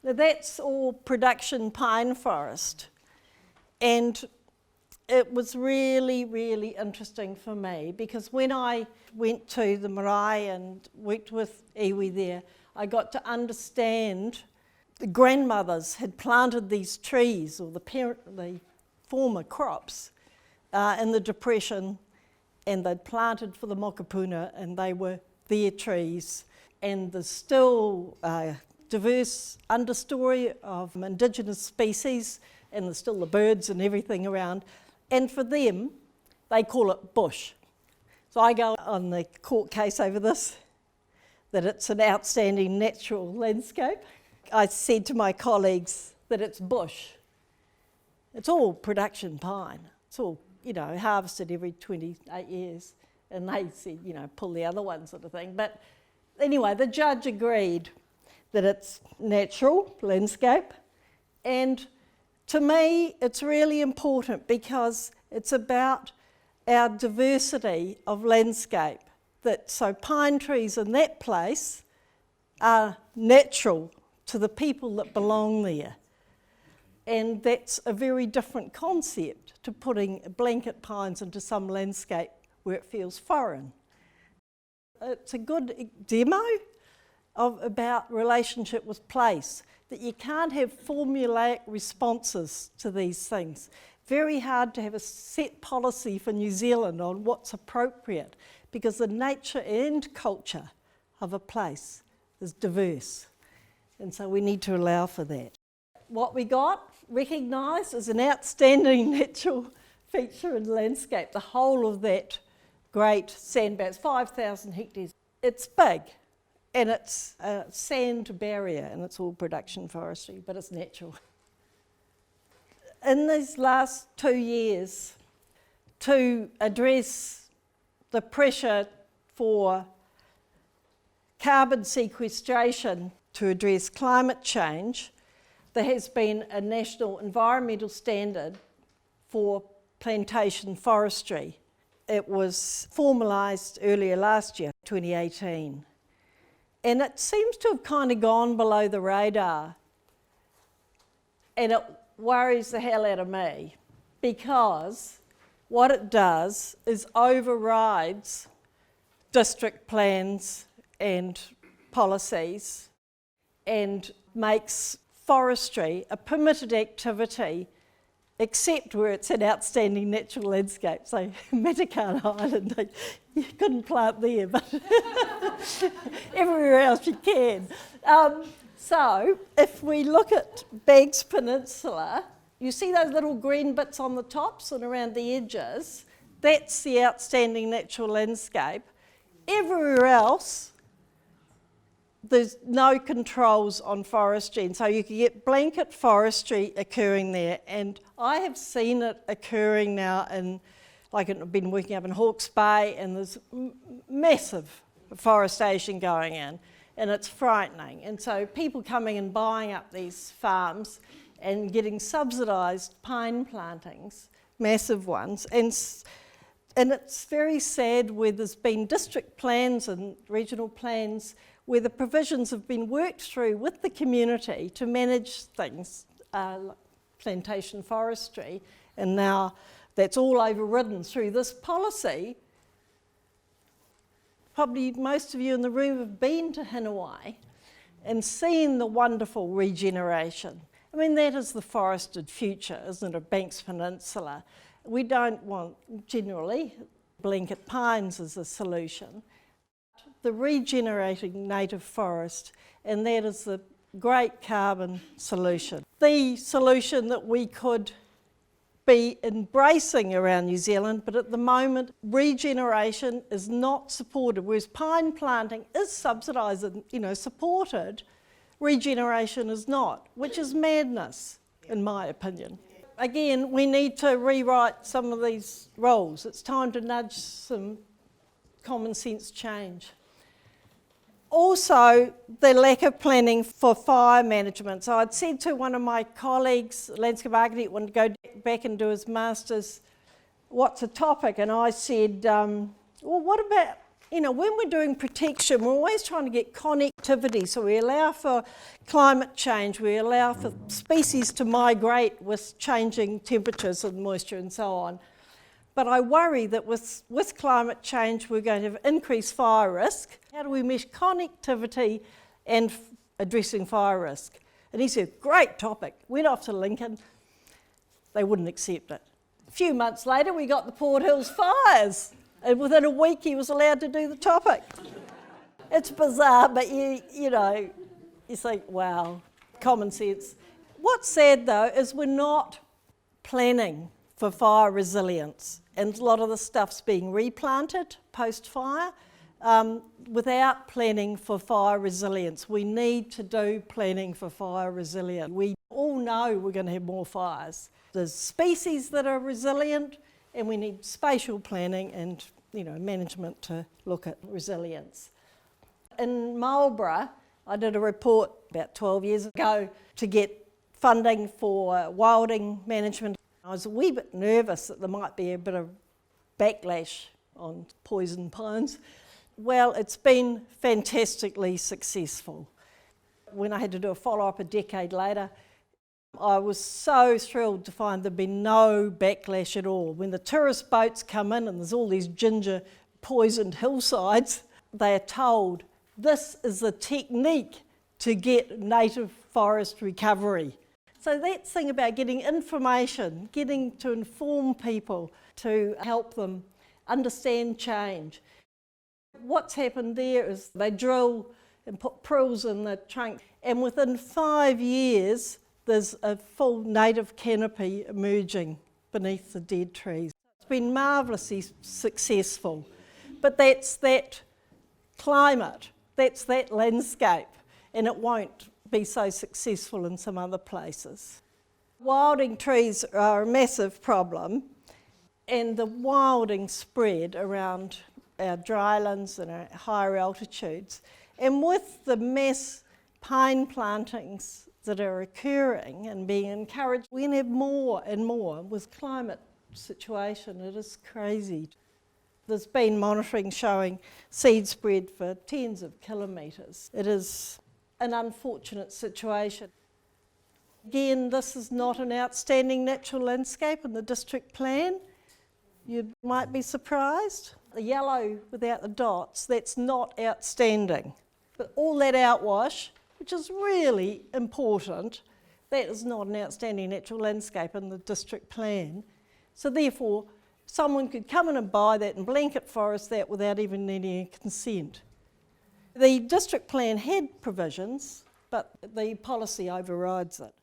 Now that's all production pine forest, and it was really, really interesting for me because when I went to the marae and worked with iwi there, I got to understand the grandmothers had planted these trees, or the former crops, in the Depression, and they'd planted for the mokopuna, and they were their trees. And there's still a diverse understory of indigenous species, and there's still the birds and everything around. And for them, they call it bush. So I go on the court case over this, that it's an outstanding natural landscape. I said to my colleagues that it's bush. It's all production pine. It's all, harvested every 28 years. And they said, pull the other one sort of thing. But anyway, the judge agreed that it's natural landscape. And to me, it's really important because it's about our diversity of landscape. So pine trees in that place are natural to the people that belong there. And that's a very different concept to putting blanket pines into some landscape where it feels foreign. It's a good demo about relationship with place, that you can't have formulaic responses to these things. Very hard to have a set policy for New Zealand on what's appropriate, because the nature and culture of a place is diverse. And so we need to allow for that. What we got recognised as an outstanding natural feature and landscape, the whole of that great sandbar, it's 5,000 hectares. It's big, and it's a sand barrier, and it's all production forestry, but it's natural. In these last 2 years, to address the pressure for carbon sequestration to address climate change, there has been a national environmental standard for plantation forestry. It was formalised earlier last year, 2018. And it seems to have kind of gone below the radar. And it worries the hell out of me, because what it does is overrides district plans and policies and makes forestry a permitted activity, except where it's an outstanding natural landscape. So Matakana Island, you couldn't plant there, but everywhere else you can. So if we look at Banks Peninsula, you see those little green bits on the tops and around the edges? That's the outstanding natural landscape. Everywhere else, there's no controls on forestry, and so you can get blanket forestry occurring there. And I have seen it occurring now I've been working up in Hawke's Bay, and there's massive forestation going in, and it's frightening. And so people coming and buying up these farms and getting subsidised pine plantings, massive ones, and it's very sad where there's been district plans and regional plans where the provisions have been worked through with the community to manage things, like plantation forestry, and now that's all overridden through this policy. Probably most of you in the room have been to Hinawai and seen the wonderful regeneration. I mean, that is the forested future, isn't it, of Banks Peninsula? We don't want, generally, blanket pines as a solution. The regenerating native forest, and that is the great carbon solution. The solution that we could be embracing around New Zealand, but at the moment regeneration is not supported, whereas pine planting is subsidised and supported, regeneration is not, which is madness in my opinion. Again, we need to rewrite some of these rules. It's time to nudge some common sense change. Also, the lack of planning for fire management. So I'd said to one of my colleagues, landscape architect, wanted to go back and do his master's, what's a topic? And I said, well, what about You know, when we're doing protection, we're always trying to get connectivity, so we allow for climate change, we allow for species to migrate with changing temperatures and moisture and so on. But I worry that with climate change, we're going to have increased fire risk. How do we mesh connectivity and addressing fire risk? And he said, great topic. Went off to Lincoln. They wouldn't accept it. A few months later, we got the Port Hills fires. And within a week, he was allowed to do the topic. It's bizarre, but you know, you think, wow, common sense. What's sad, though, is we're not planning for fire resilience. And a lot of the stuff's being replanted post-fire without planning for fire resilience. We need to do planning for fire resilience. We all know we're going to have more fires. There's species that are resilient, and we need spatial planning and management to look at resilience. In Marlborough, I did a report about 12 years ago to get funding for wilding management. I was a wee bit nervous that there might be a bit of backlash on poison pines. Well, it's been fantastically successful. When I had to do a follow-up a decade later, I was so thrilled to find there'd been no backlash at all. When the tourist boats come in and there's all these ginger poisoned hillsides, they are told this is the technique to get native forest recovery. So that thing about getting information, getting to inform people, to help them understand change. What's happened there is they drill and put prills in the trunk, and within 5 years, there's a full native canopy emerging beneath the dead trees. It's been marvellously successful, but that's that climate, that's that landscape, and it won't be so successful in some other places. Wilding trees are a massive problem, and the wilding spread around our drylands and our higher altitudes. And with the mass pine plantings that are occurring and being encouraged, we can have more and more with climate situation. It is crazy. There's been monitoring showing seed spread for tens of kilometres. It is an unfortunate situation. Again, this is not an outstanding natural landscape in the district plan. You might be surprised. The yellow without the dots, that's not outstanding. But all that outwash, which is really important, that is not an outstanding natural landscape in the district plan. So therefore, someone could come in and buy that and blanket forest that without even needing consent. The district plan had provisions, but the policy overrides it.